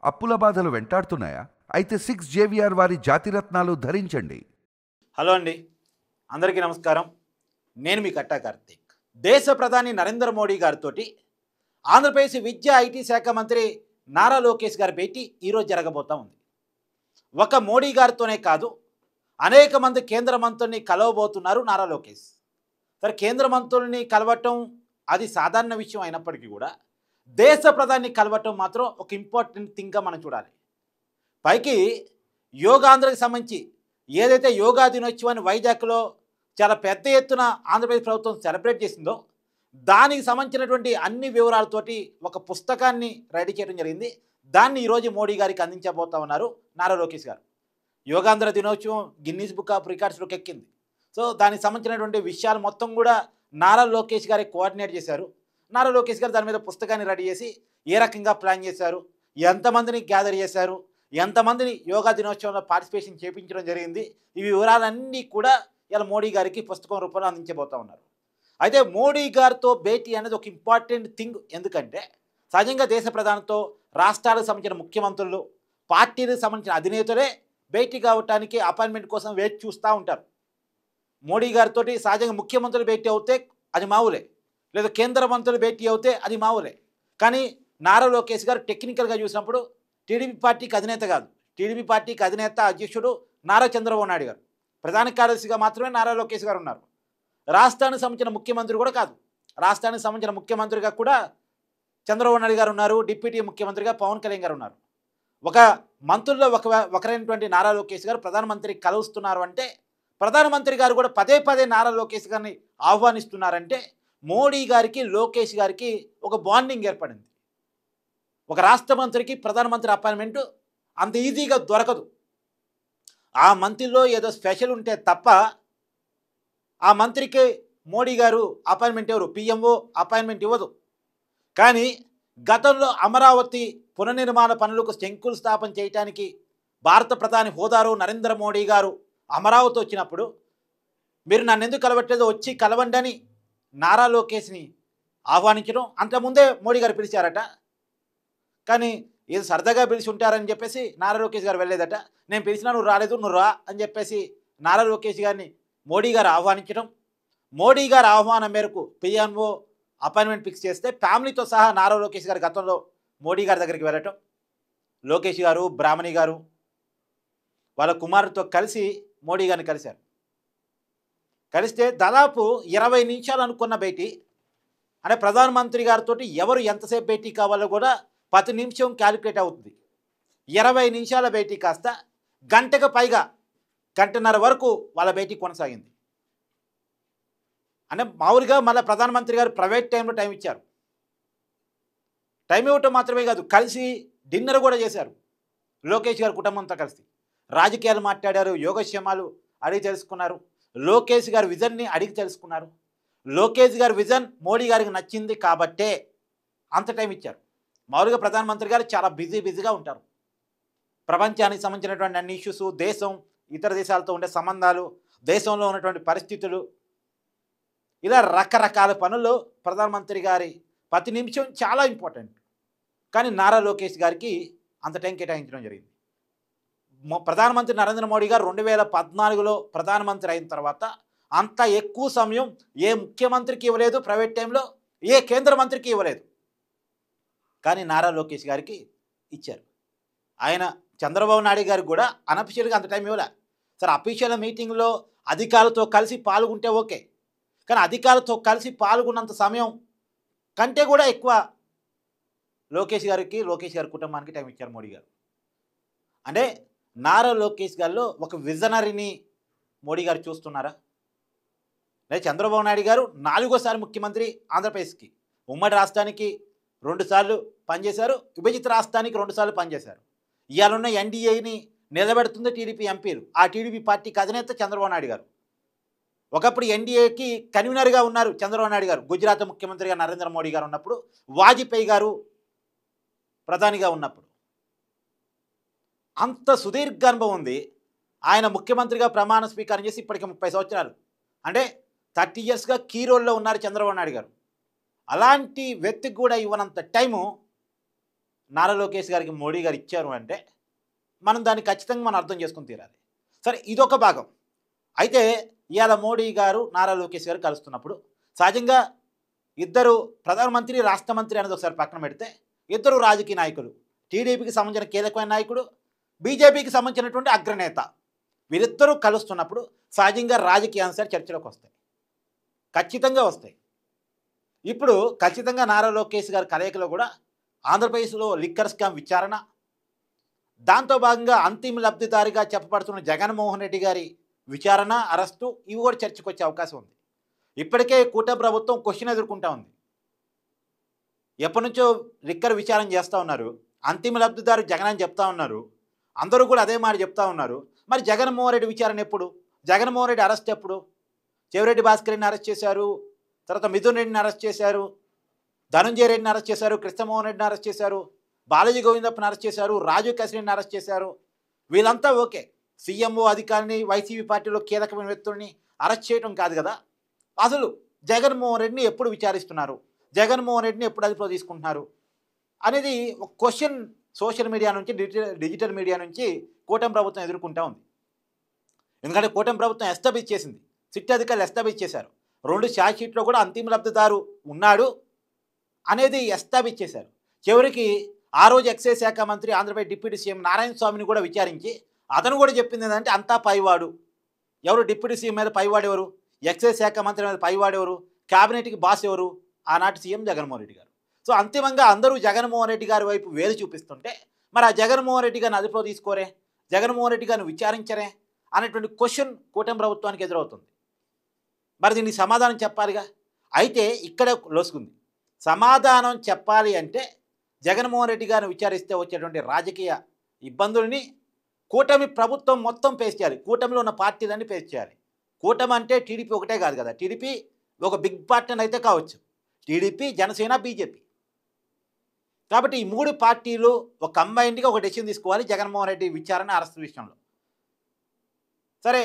అప్పుల బాధలు వెంటాడుతున్నాయా? అయితే 6 జేవిఆర్ వారి జాతిరత్నాలు ధరించండి. హలో అండి, అందరికీ నమస్కారం. నేను మీ కట్టా కార్తీక్. దేశ ప్రధాని నరేంద్ర మోడీ గారితో ఆంధ్రప్రదేశ్ విద్యా ఐటీ శాఖ మంత్రి నారా లోకేష్ గారి భేటీ ఈరోజు జరగబోతా ఉంది. ఒక మోడీ గారితోనే కాదు, అనేక మంది కేంద్ర మంత్రుల్ని కలవబోతున్నారు నారా లోకేష్. సరే, కేంద్ర మంత్రుల్ని కలవటం అది సాధారణ విషయం అయినప్పటికీ కూడా దేశ ప్రధాని కలవటం మాత్రం ఒక ఇంపార్టెంట్ థింగ్గా మనం చూడాలి. పైకి యోగాంధ్రకి సంబంధించి ఏదైతే యోగా దినోత్సవాన్ని వైజాగ్లో చాలా పెద్ద ఎత్తున ఆంధ్రప్రదేశ్ ప్రభుత్వం సెలబ్రేట్ చేసిందో దానికి సంబంధించినటువంటి అన్ని వివరాలతోటి ఒక పుస్తకాన్ని రెడీ చేయడం జరిగింది. దాన్ని ఈరోజు మోడీ గారికి అందించబోతా ఉన్నారు నారా లోకేష్ గారు. యోగాంధ్ర దినోత్సవం గిన్నీస్ బుక్ ఆఫ్ రికార్డ్స్లోకి ఎక్కింది. సో దానికి సంబంధించినటువంటి విషయాలు మొత్తం కూడా నారా లోకేష్ గారి కోఆర్డినేట్ చేశారు. నారా లోకేష్ గారు దాని మీద పుస్తకాన్ని రెడీ చేసి ఏ రకంగా ప్లాన్ చేశారు, ఎంతమందిని గ్యాదర్ చేశారు, ఎంతమందిని యోగా దినోత్సవంలో పార్టిసిపేషన్ చేయించడం జరిగింది, ఈ వివరాలన్నీ కూడా ఇలా మోడీ గారికి పుస్తకం రూపంలో అందించబోతా ఉన్నారు. అయితే మోడీ గారితో భేటీ అనేది ఒక ఇంపార్టెంట్ థింగ్. ఎందుకంటే సహజంగా దేశ ప్రధానితో రాష్ట్రాలకు సంబంధించిన ముఖ్యమంత్రులు, పార్టీలకు సంబంధించిన అధినేతలే భేటీ కావటానికి అపాయింట్మెంట్ కోసం వేచి చూస్తూ ఉంటారు. మోడీ గారితో సహజంగా ముఖ్యమంత్రులు భేటీ అవుతే అది మామూలే, లేదా కేంద్ర మంత్రులు భేటీ అవుతే అది మామూలే. కానీ నారా లోకేష్ గారు టెక్నికల్గా చూసినప్పుడు టీడీపీ పార్టీకి అధినేత కాదు, టీడీపీ పార్టీకి అధినేత అధ్యక్షుడు నారా చంద్రబాబు నాయుడు గారు, ప్రధాన కార్యదర్శిగా మాత్రమే నారా లోకేష్ గారు ఉన్నారు. రాష్ట్రానికి సంబంధించిన ముఖ్యమంత్రి కూడా కాదు, రాష్ట్రానికి సంబంధించిన ముఖ్యమంత్రిగా కూడా చంద్రబాబు నాయుడు గారు ఉన్నారు, డిప్యూటీ ముఖ్యమంత్రిగా పవన్ కళ్యాణ్ గారు ఉన్నారు. ఒక మంత్రుల్లో ఒకరైనటువంటి నారా లోకేష్ గారు ప్రధానమంత్రి కలుస్తున్నారు అంటే, ప్రధానమంత్రి గారు కూడా పదే పదే నారా లోకేష్ గారిని ఆహ్వానిస్తున్నారంటే మోడీ గారికి లోకేష్ గారికి ఒక బాండింగ్ ఏర్పడింది. ఒక రాష్ట్ర మంత్రికి ప్రధానమంత్రి అపాయింట్మెంట్ అంత ఈజీగా దొరకదు. ఆ మంత్రిలో ఏదో స్పెషల్ ఉంటే తప్ప ఆ మంత్రికి మోడీ గారు అపాయింట్మెంట్ ఎవరు, పిఎంఓ అపాయింట్మెంట్ ఇవ్వదు. కానీ గతంలో అమరావతి పునర్నిర్మాణ పనులకు శంకుస్థాపన చేయడానికి భారత ప్రధాని హోదాలో నరేంద్ర మోడీ గారు అమరావతి వచ్చినప్పుడు మీరు నన్ను ఎందుకు కలవట్లేదో వచ్చి కలవండి అని నారా లోకేష్ని ఆహ్వానించడం, అంతకుముందే మోడీ గారు పిలిచారట. కానీ ఏదో సరదాగా పిలిచి ఉంటారని చెప్పేసి నారా లోకేష్ గారు వెళ్ళలేదట. నేను పిలిచినా నువ్వు రాలేదు, నువ్వు రా అని చెప్పేసి నారా లోకేష్ గారిని మోడీ గారు ఆహ్వానించడం, మోడీ గారు ఆహ్వానం మేరకు పిఎంఓ అపాయింట్మెంట్ ఫిక్స్ చేస్తే ఫ్యామిలీతో సహా నారా లోకేష్ గారు గతంలో మోడీ గారి దగ్గరికి వెళ్ళటం, లోకేష్ గారు, బ్రాహ్మణి గారు వాళ్ళ కుమారుడితో కలిసి మోడీ గారిని కలిశారు. కలిస్తే దాదాపు 20 నిమిషాలు అనుకున్న భేటీ, అంటే ప్రధానమంత్రి గారితో ఎవరు ఎంతసేపు భేటీ కావాలో కూడా 10 నిమిషం క్యాలిక్యులేట్ అవుతుంది. 20 నిమిషాల భేటీ కాస్త గంటకు పైగా, గంటన్నర వరకు వాళ్ళ భేటీ కొనసాగింది. అంటే మామూలుగా మళ్ళీ ప్రధానమంత్రి గారు ప్రైవేట్ టైంలో టైం ఇచ్చారు. టైం ఇవ్వటం మాత్రమే కాదు, కలిసి డిన్నర్ కూడా చేశారు లోకేష్ గారి కుటుంబంతో కలిసి. రాజకీయాలు మాట్లాడారు, యోగక్షేమాలు అడిగి తెలుసుకున్నారు, లోకేష్ గారి విజన్ని అడిగి తెలుసుకున్నారు. లోకేష్ గారి విజన్ మోడీ గారికి నచ్చింది కాబట్టే అంత టైం ఇచ్చారు. మామూలుగా ప్రధానమంత్రి గారు చాలా బిజీగా ఉంటారు. ప్రపంచానికి సంబంధించినటువంటి అన్ని ఇష్యూస్, దేశం ఇతర దేశాలతో ఉండే సంబంధాలు, దేశంలో ఉన్నటువంటి పరిస్థితులు, ఇలా రకరకాల పనుల్లో ప్రధానమంత్రి గారి 10 నిమిషం చాలా ఇంపార్టెంట్. కానీ నారా లోకేష్ గారికి అంత టైం కేటాయించడం జరిగింది. ప్రధానమంత్రి నరేంద్ర మోడీ గారు 2014లో ప్రధానమంత్రి అయిన తర్వాత అంత ఎక్కువ సమయం ఏ ముఖ్యమంత్రికి ఇవ్వలేదు, ప్రైవేట్ టైంలో ఏ కేంద్ర మంత్రికి ఇవ్వలేదు. కానీ నారా లోకేష్ గారికి ఇచ్చారు. ఆయన చంద్రబాబు నాయుడు గారికి కూడా అనఫిషియల్గా అంత టైం ఇవ్వలే. సరే, అఫీషియల్ మీటింగ్లో అధికారులతో కలిసి పాల్గొంటే ఓకే, కానీ అధికారులతో కలిసి పాల్గొన్నంత సమయం కంటే కూడా ఎక్కువ లోకేష్ గారి కుటుంబానికి టైం ఇచ్చారు మోడీ గారు. అంటే నారా లోకేష్ గారిలో ఒక విజనరీని మోడీ గారు చూస్తున్నారా? లేదా చంద్రబాబు నాయుడు గారు 4వ ముఖ్యమంత్రి ఆంధ్రప్రదేశ్కి, ఉమ్మడి రాష్ట్రానికి 2 సార్లు పనిచేశారు, విభజిత రాష్ట్రానికి 2 సార్లు పనిచేశారు. ఇవాళ ఎన్డీఏని నిలబెడుతుంది టీడీపీ ఎంపీలు. ఆ టీడీపీ పార్టీకి అధినేత చంద్రబాబు నాయుడు గారు. ఒకప్పుడు ఎన్డీఏకి కన్వీనర్గా ఉన్నారు చంద్రబాబు నాయుడు గారు, గుజరాత్ ముఖ్యమంత్రిగా నరేంద్ర మోడీ గారు ఉన్నప్పుడు, వాజ్పేయి గారు ప్రధానిగా ఉన్నప్పుడు. అంత సుదీర్ఘ అనుభవం ఉంది. ఆయన ముఖ్యమంత్రిగా ప్రమాణ స్వీకారం చేసి ఇప్పటికి 30 సంవత్సరాలు, అంటే 30 ఇయర్స్గా కీ రోల్లో ఉన్నారు చంద్రబాబు నాయుడు గారు. అలాంటి వ్యక్తికి కూడా ఇవ్వనంత టైము నారా లోకేష్ గారికి మోడీ గారు ఇచ్చారు అంటే మనం దాన్ని ఖచ్చితంగా మనం అర్థం చేసుకుని తీరాలి. సరే, ఇదొక భాగం. అయితే ఇవాళ మోడీ గారు నారా లోకేష్ గారు కలుస్తున్నప్పుడు సహజంగా ఇద్దరు ప్రధానమంత్రి, రాష్ట్ర మంత్రి అనేది ఒకసారి పక్కన పెడితే ఇద్దరు రాజకీయ నాయకులు, టీడీపీకి సంబంధించిన కీలకమైన నాయకుడు, బీజేపీకి సంబంధించినటువంటి అగ్రనేత, వీరిద్దరూ కలుస్తున్నప్పుడు సహజంగా రాజకీయ అంశాలు చర్చలోకి వస్తాయి, ఖచ్చితంగా వస్తాయి. ఇప్పుడు ఖచ్చితంగా నారా లోకేష్ గారి కలయికలో కూడా ఆంధ్రప్రదేశ్లో లిక్కర్ స్కామ్ విచారణ, దాంతో భాగంగా అంతిమ లబ్ధిదారిగా చెప్పబడుతున్న జగన్మోహన్ రెడ్డి గారి విచారణ, అరెస్టు, ఇవి కూడా చర్చకు వచ్చే అవకాశం ఉంది. ఇప్పటికే కూటమి ప్రభుత్వం క్వశ్చన్ ఎదుర్కొంటా ఉంది. ఎప్పటి నుంచో లిక్కర్ విచారణ చేస్తూ ఉన్నారు, అంతిమ లబ్ధిదారు జగన్ అని చెప్తా ఉన్నారు, అందరూ కూడా అదే మాట చెప్తా ఉన్నారు. మరి జగన్మోహన్ రెడ్డి విచారణ ఎప్పుడు? జగన్మోహన్ రెడ్డి అరెస్ట్ ఎప్పుడు? చెవిరెడ్డి భాస్కర్ రెడ్డిని అరెస్ట్ చేశారు, తర్వాత మిథున్ రెడ్డిని అరెస్ట్ చేశారు, ధనంజయ రెడ్డిని అరెస్ట్ చేశారు, కృష్ణమోహన్ రెడ్డిని అరెస్ట్ చేశారు, బాలాజీ గోవిందప్పని అరెస్ట్ చేశారు, రాజు కసిరెడ్డిని అరెస్ట్ చేశారు. వీళ్ళంతా ఓకే, సీఎంఓ అధికారిని, వైసీపీ పార్టీలో కీలకమైన వ్యక్తుల్ని అరెస్ట్ చేయడం కాదు కదా. అసలు జగన్మోహన్ రెడ్డిని ఎప్పుడు విచారిస్తున్నారు, జగన్మోహన్ రెడ్డిని ఎప్పుడు అదుపులో తీసుకుంటున్నారు అనేది ఒక క్వశ్చన్ సోషల్ మీడియా నుంచి, డిజిటల్ మీడియా నుంచి కూటమి ప్రభుత్వం ఎదుర్కొంటా ఉంది. ఎందుకంటే కూటమి ప్రభుత్వం ఎస్టాబ్లిష్ చేసింది, సిట్ అధికారులు ఎస్టాబ్లిష్ చేశారు, 2 ఛార్జ్ షీట్లో కూడా అంతిమ లబ్ధిదారు ఉన్నాడు అనేది ఎస్టాబ్లిష్ చేశారు. చివరికి ఆ రోజు ఎక్సైజ్ శాఖ మంత్రి, ఆంధ్రప్రదేశ్ డిప్యూటీ సీఎం నారాయణ స్వామిని కూడా విచారించి అతను కూడా చెప్పింది ఏంటంటే అంతా పైవాడు. ఎవరు డిప్యూటీ సీఎం మీద పైవాడు ఎవరు? ఎక్సైజ్ శాఖ మంత్రి మీద పైవాడు ఎవరు? క్యాబినెట్కి బాస్ ఎవరు? ఆనాటి సీఎం జగన్మోహన్ రెడ్డి గారు. సో అంతిమంగా అందరూ జగన్మోహన్ రెడ్డి గారి వైపు వేలు చూపిస్తుంటే మరి ఆ జగన్మోహన్ రెడ్డి గారిని అదుపులో తీసుకోరే, జగన్మోహన్ రెడ్డి గారిని విచారించరే అనేటువంటి క్వశ్చన్ కూటమి ప్రభుత్వానికి ఎదురవుతుంది. మరి దీనికి సమాధానం చెప్పాలిగా. అయితే ఇక్కడే లోసుకుంది. సమాధానం చెప్పాలి అంటే జగన్మోహన్ రెడ్డి గారిని విచారిస్తే వచ్చేటువంటి రాజకీయ ఇబ్బందుల్ని కూటమి ప్రభుత్వం మొత్తం ఫేస్ చేయాలి, కూటమిలో ఉన్న పార్టీలన్నీ ఫేస్ చేయాలి. కూటమి అంటే టీడీపీ ఒకటే కాదు కదా, టీడీపీ ఒక బిగ్ పార్టీ అయితే కావచ్చు, టీడీపీ, జనసేన, బీజేపీ. కాబట్టి ఈ 3 పార్టీలు ఒక కంబైన్డ్గా ఒక డెసిషన్ తీసుకోవాలి జగన్మోహన్ రెడ్డి విచారణ, అరెస్ట్ విషయంలో. సరే,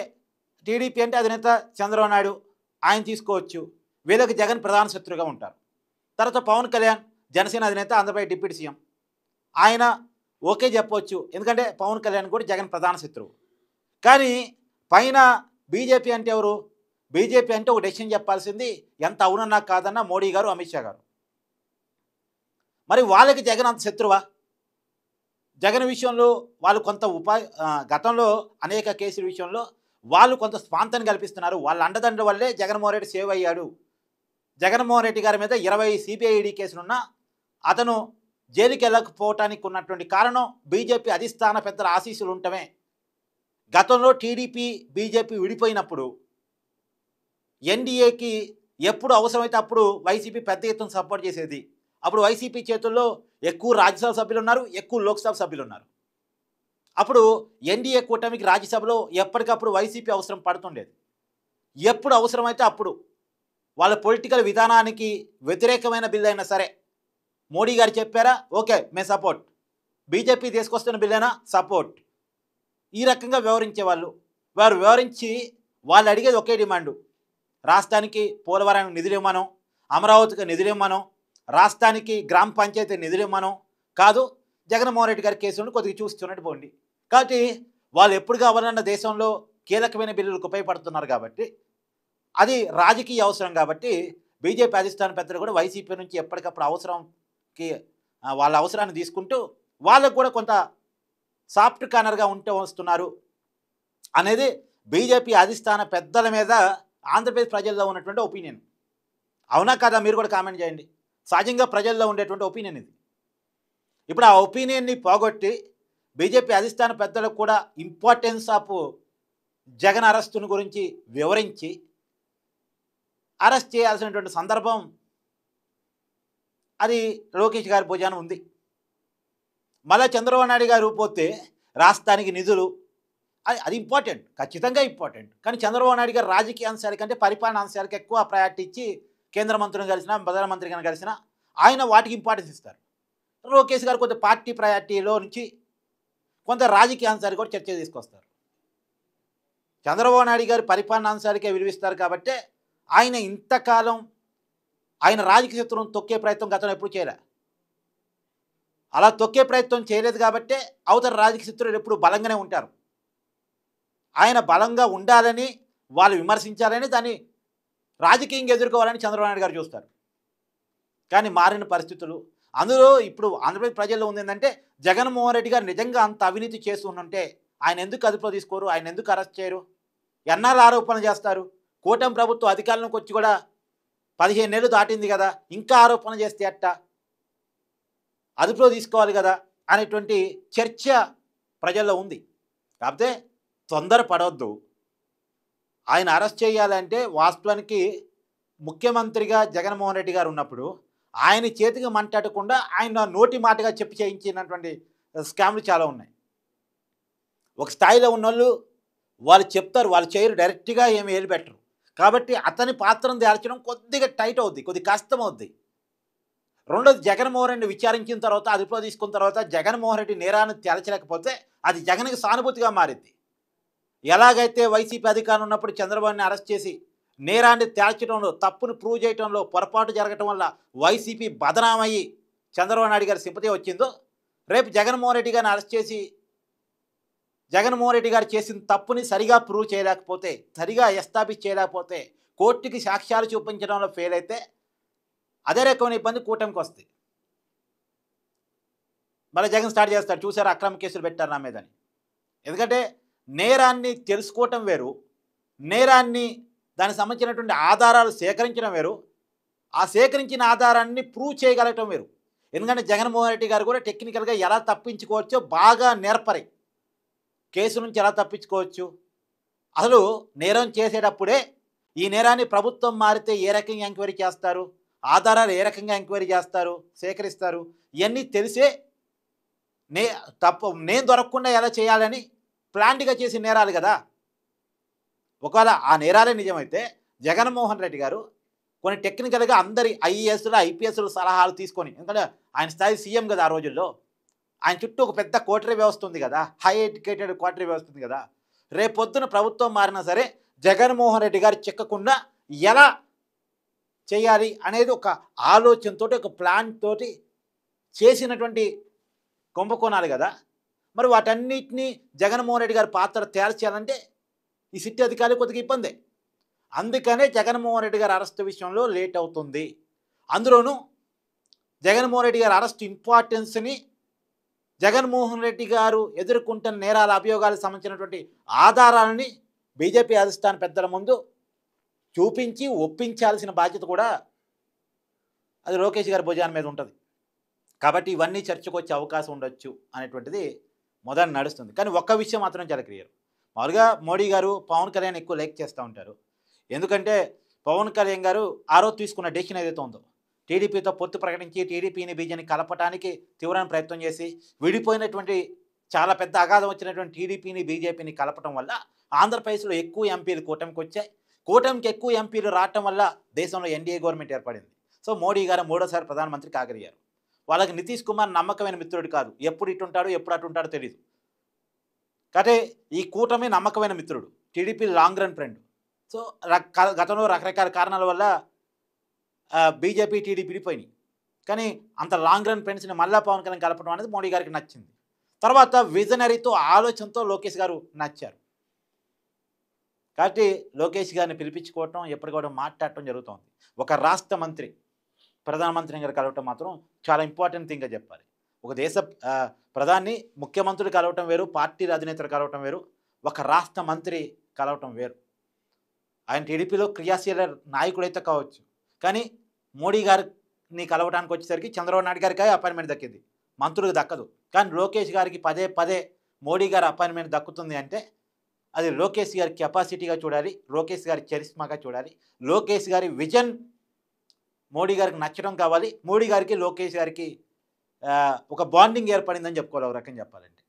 టీడీపీ అంటే అధినేత చంద్రబాబు నాయుడు, ఆయన తీసుకోవచ్చు, వీళ్ళకి జగన్ ప్రధాన శత్రువుగా ఉంటారు. తర్వాత పవన్ కళ్యాణ్, జనసేన అధినేత, ఆంధ్రప్రదేశ్ డిప్యూటీ సీఎం, ఆయన ఓకే చెప్పవచ్చు, ఎందుకంటే పవన్ కళ్యాణ్ కూడా జగన్ ప్రధాన శత్రువు. కానీ పైన బీజేపీ అంటే ఎవరు? బీజేపీ అంటే ఒక డెసిషన్ చెప్పాల్సింది ఎంత అవునన్నా కాదన్నా మోడీ గారు, అమిత్ షా గారు. మరి వాళ్ళకి జగన్ అంత శత్రువా? జగన్ విషయంలో వాళ్ళు కొంత గతంలో అనేక కేసుల విషయంలో వాళ్ళు కొంత స్వాంతం కల్పిస్తున్నారు, వాళ్ళ అండదండ వల్లే జగన్మోహన్ రెడ్డి సేవ్ అయ్యాడు. జగన్మోహన్ రెడ్డి గారి మీద 20 సిబిఐ ఈడీ కేసులున్నా అతను జైలుకి వెళ్ళకపోవటానికి ఉన్నటువంటి కారణం బీజేపీ అధిష్టాన పెద్దల ఆశీస్సులు ఉండటమే. గతంలో టీడీపీ, బీజేపీ విడిపోయినప్పుడు ఎన్డీఏకి ఎప్పుడు అవసరమైతే అప్పుడు వైసీపీ పెద్ద ఎత్తున సపోర్ట్ చేసేది. అప్పుడు వైసీపీ చేతుల్లో ఎక్కువ రాజ్యసభ సభ్యులు ఉన్నారు, ఎక్కువ లోక్సభ సభ్యులు ఉన్నారు. అప్పుడు ఎన్డీఏ కూటమికి రాజ్యసభలో ఎప్పటికప్పుడు వైసీపీ అవసరం పడుతుండేది. ఎప్పుడు అవసరమైతే అప్పుడు వాళ్ళ పొలిటికల్ విధానానికి వ్యతిరేకమైన బిల్ అయినా సరే మోడీ గారు చెప్పారా, ఓకే మేము సపోర్ట్, బీజేపీ తీసుకొస్తున్న బిల్లేనా సపోర్ట్, ఈ రకంగా వ్యవహరించేవాళ్ళు. వారు వ్యవహరించి వాళ్ళు అడిగేది ఒకే డిమాండు, రాష్ట్రానికి పోలవరానికి నిధులు ఇవ్వమనం, అమరావతికి నిధులు ఇవ్వమనం, రాష్ట్రానికి గ్రామ పంచాయతీ నిధులు ఇవ్వమనం కాదు, జగన్మోహన్ రెడ్డి గారి కేసులను కొద్దిగా చూస్తున్నట్టు పోండి. కాబట్టి వాళ్ళు ఎప్పుడు కావాలన్న దేశంలో కీలకమైన బిల్లులకు ఉపయోగపడుతున్నారు కాబట్టి, అది రాజకీయ అవసరం కాబట్టి బీజేపీ అధిష్టాన పెద్దలు కూడా వైసీపీ నుంచి ఎప్పటికప్పుడు అవసరంకి వాళ్ళ అవసరాన్ని తీసుకుంటూ వాళ్ళకు కూడా కొంత సాఫ్ట్ కార్నర్గా ఉంటూ వస్తున్నారు అనేది బీజేపీ అధిష్టాన పెద్దల మీద ఆంధ్రప్రదేశ్ ప్రజల్లో ఉన్నటువంటి ఒపీనియన్. అవునా కదా? మీరు కూడా కామెంట్ చేయండి. సహజంగా ప్రజల్లో ఉండేటువంటి ఒపీనియన్ ఇది. ఇప్పుడు ఆ ఒపీనియన్ని పోగొట్టి బీజేపీ అధిష్టాన పెద్దలకు కూడా ఇంపార్టెన్స్ ఆఫ్ జగన్ అరెస్టును గురించి వివరించి అరెస్ట్ చేయాల్సినటువంటి సందర్భం అది లోకేష్ గారి భుజాన ఉంది. మళ్ళీ చంద్రబాబు నాయుడు గారు పోతే రాష్ట్రానికి నిధులు, అది ఇంపార్టెంట్, ఖచ్చితంగా ఇంపార్టెంట్. కానీ చంద్రబాబు నాయుడు గారు రాజకీయ అంశాల కంటే పరిపాలన అంశాలకు ఎక్కువ ప్రయారిటీ ఇచ్చి కేంద్ర మంత్రిని కలిసినా, ప్రధానమంత్రి గారిని కలిసినా ఆయన వాటికి ఇంపార్టెన్స్ ఇస్తారు. లోకేష్ గారు కొంత పార్టీ ప్రయారిటీలో నుంచి కొంత రాజకీయ అంశాలు కూడా చర్చ తీసుకొస్తారు. చంద్రబాబు నాయుడు గారు పరిపాలన అంశాలకే విలువిస్తారు కాబట్టి ఆయన ఇంతకాలం ఆయన రాజకీయ శత్రువులను తొక్కే ప్రయత్నం గతంలో ఎప్పుడు చేయలే. అలా తొక్కే ప్రయత్నం చేయలేదు కాబట్టే అవతల రాజకీయ శత్రువులు ఎప్పుడు బలంగానే ఉంటారు. ఆయన బలంగా ఉండాలని, వాళ్ళు విమర్శించాలని, దాన్ని రాజకీయంగా ఎదుర్కోవాలని చంద్రబాబు నాయుడు గారు చూస్తారు. కానీ మారిన పరిస్థితులు, అందులో ఇప్పుడు ఆంధ్రప్రదేశ్ ప్రజల్లో ఉంది ఏంటంటే, జగన్మోహన్ రెడ్డి గారు నిజంగా అంత అవినీతి చేస్తుంటే ఆయన ఎందుకు అదుపులో తీసుకోరు, ఆయన ఎందుకు అరెస్ట్ చేయరు, ఎన్నాళ్ళు ఆరోపణలు చేస్తారు? కూటమి ప్రభుత్వం అధికారంలోకి వచ్చి కూడా 15 నెలలు దాటింది కదా, ఇంకా ఆరోపణలు చేస్తే అట్ట, అదుపులో తీసుకోవాలి కదా అనేటువంటి చర్చ ప్రజల్లో ఉంది. కాకపోతే తొందరపడవద్దు. ఆయన అరెస్ట్ చేయాలంటే వాస్తవానికి ముఖ్యమంత్రిగా జగన్మోహన్ రెడ్డి గారు ఉన్నప్పుడు ఆయన చేతికి మంటాడకుండా ఆయన నోటి మాటగా చెప్పి చేయించినటువంటి స్కామ్లు చాలా ఉన్నాయి. ఒక స్థాయిలో ఉన్నోళ్ళు వాళ్ళు చెప్తారు, వాళ్ళు చేయరు, డైరెక్ట్గా ఏమి ఏలు పెట్టరు. కాబట్టి అతని పాత్రను దాల్చడం కొద్దిగా టైట్ అవుద్ది, కొద్దిగా కష్టం అవుద్ది. రెండోది, జగన్మోహన్ రెడ్డిని విచారించిన తర్వాత, అదుపులో తీసుకున్న తర్వాత జగన్మోహన్ రెడ్డి నేరాన్ని తేల్చలేకపోతే అది జగన్కి సానుభూతిగా మారింది. ఎలాగైతే వైసీపీ అధికారం ఉన్నప్పుడు చంద్రబాబుని అరెస్ట్ చేసి నేరాన్ని తేల్చడంలో, తప్పును ప్రూవ్ చేయడంలో పొరపాటు జరగటం వల్ల వైసీపీ బదనామయ్యి చంద్రబాబు నాయుడు గారి సింపతి వచ్చిందో, రేపు జగన్మోహన్ రెడ్డి గారిని అరెస్ట్ చేసి జగన్మోహన్ రెడ్డి గారు చేసిన తప్పుని సరిగా ప్రూవ్ చేయలేకపోతే, సరిగా ఎస్టాబ్లిష్ చేయలేకపోతే, కోర్టుకి సాక్ష్యాలు చూపించడంలో ఫెయిల్ అయితే అదే రకమైన ఇబ్బంది కూటమికి వస్తుంది. మళ్ళీ జగన్ స్టార్ట్ చేస్తాడు, చూసారు అక్రమ కేసులు పెట్టారు నా మీదని. ఎందుకంటే నేరాన్ని తెలుసుకోవటం వేరు, నేరాన్ని దానికి సంబంధించినటువంటి ఆధారాలు సేకరించడం వేరు, ఆ సేకరించిన ఆధారాన్ని ప్రూవ్ చేయగలగటం వేరు. ఎందుకంటే జగన్మోహన్ రెడ్డి గారు కూడా టెక్నికల్గా ఎలా తప్పించుకోవచ్చో బాగా నేర్పరి. కేసు నుంచి ఎలా తప్పించుకోవచ్చు, అసలు నేరం చేసేటప్పుడే ఈ నేరాన్ని ప్రభుత్వం మారితే ఏ రకంగా ఎంక్వైరీ చేస్తారు, ఆధారాలు ఏ రకంగా ఎంక్వైరీ చేస్తారు, సేకరిస్తారు, ఇవన్నీ తెలిసే నేను దొరకకుండా ఎలా చేయాలని ప్లాన్డ్గా చేసి నేరాలు కదా. ఒకవేళ ఆ నేరాలే నిజమైతే జగన్మోహన్ రెడ్డి గారు కొన్ని టెక్నికల్గా అందరి ఐఏఎస్లు ఐపీఎస్లు సలహాలు తీసుకొని, ఎందుకంటే ఆయన స్థాయి సీఎం కదా ఆ రోజుల్లో, ఆయన చుట్టూ ఒక పెద్ద కోటరీ వ్యవస్థ ఉంది కదా, హై ఎడ్యుకేటెడ్ కోటరీ వ్యవస్థ ఉంది కదా. రేపొద్దున ప్రభుత్వం మారినా సరే జగన్మోహన్ రెడ్డి గారు చిక్కకుండా ఎలా చేయాలి అనేది ఒక ఆలోచనతో, ఒక ప్లాన్ తోటి చేసినటువంటి కుంభకోణాలు కదా. మరి వాటన్నిటినీ జగన్మోహన్ రెడ్డి గారి పాత్ర తేల్చాలంటే ఈ సిట్ అధికారులు కొద్దిగా ఇబ్బందే. అందుకనే జగన్మోహన్ రెడ్డి గారి అరెస్ట్ విషయంలో లేట్ అవుతుంది. అందులోనూ జగన్మోహన్ రెడ్డి గారి అరెస్ట్ ఇంపార్టెన్స్ని, జగన్మోహన్ రెడ్డి గారు ఎదుర్కొంటున్న నేరాల అభియోగాలకు సంబంధించినటువంటి ఆధారాలని బీజేపీ అధిష్టాన పెద్దల ముందు చూపించి ఒప్పించాల్సిన బాధ్యత కూడా అది లోకేష్ గారి భుజాన మీద ఉంటుంది. కాబట్టి ఇవన్నీ చర్చకు వచ్చే అవకాశం ఉండొచ్చు అనేటువంటిది మొదట నడుస్తుంది. కానీ ఒక్క విషయం మాత్రం చాలా క్లియర్. మామూలుగా మోడీ గారు పవన్ కళ్యాణ్ ఎక్కువ లైక్ చేస్తూ ఉంటారు. ఎందుకంటే పవన్ కళ్యాణ్ గారు ఆ రోజు తీసుకున్న డెసిషన్ ఏదైతే ఉందో, టీడీపీతో పొత్తు ప్రకటించి టీడీపీని బీజేపీని కలపటానికి తీవ్రమైన ప్రయత్నం చేసి విడిపోయినటువంటి చాలా పెద్ద అగాధం వచ్చినటువంటి టీడీపీని బీజేపీని కలపటం వల్ల ఆంధ్రప్రదేశ్లో ఎక్కువ ఎంపీలు కూటమికి వచ్చాయి. కూటమికి ఎక్కువ ఎంపీలు రావటం వల్ల దేశంలో ఎన్డీఏ గవర్నమెంట్ ఏర్పడింది. సో మోడీ గారు మూడోసారి ప్రధానమంత్రి కాగలిగారు. వాళ్ళకి నితీష్ కుమార్ నమ్మకమైన మిత్రుడు కాదు, ఎప్పుడు ఇటు ఉంటాడో ఎప్పుడు అటు ఉంటాడో తెలియదు. కాబట్టి ఈ కూటమి నమ్మకమైన మిత్రుడు, TDP long run friend. So గతంలో రకరకాల కారణాల వల్ల బీజేపీ టీడీపీ విడిపోయినాయి. కానీ అంత లాంగ్ రన్ ఫ్రెండ్స్ని మళ్ళా పవన్ కళ్యాణ్ కలపడం అనేది మోడీ గారికి నచ్చింది. తర్వాత విజనరీతో ఆలోచనతో లోకేష్ గారు నచ్చారు. కాబట్టి లోకేష్ గారిని పిలిపించుకోవటం, ఎప్పటికప్పుడు మాట్లాడటం జరుగుతుంది. ఒక రాష్ట్ర మంత్రి ప్రధానమంత్రి గారు కలవటం మాత్రం చాలా ఇంపార్టెంట్ థింగ్గా చెప్పాలి. ఒక దేశ ప్రధాని ముఖ్యమంత్రులు కలవటం వేరు, పార్టీ అధినేతలు కలవటం వేరు, ఒక రాష్ట్ర మంత్రి కలవటం వేరు. ఆయన టీడీపీలో క్రియాశీల నాయకుడైతే కావచ్చు, కానీ మోడీ గారిని కలవడానికి వచ్చేసరికి చంద్రబాబు నాయుడు గారికి అపాయింట్మెంట్ దక్కింది, మంత్రులకు దక్కదు. కానీ లోకేష్ గారికి పదే పదే మోడీ గారి అపాయింట్మెంట్ దక్కుతుంది అంటే అది లోకేష్ గారి కెపాసిటీగా చూడాలి, లోకేష్ గారి చరిస్మాగా చూడాలి, లోకేష్ గారి విజన్ మోడీ గారికి నచ్చడం కావాలి, మోడీ గారికి లోకేష్ గారికి ఒక బాండింగ్ ఏర్పడిందని చెప్పుకోవాలి ఒక రకంగా చెప్పాలంటే.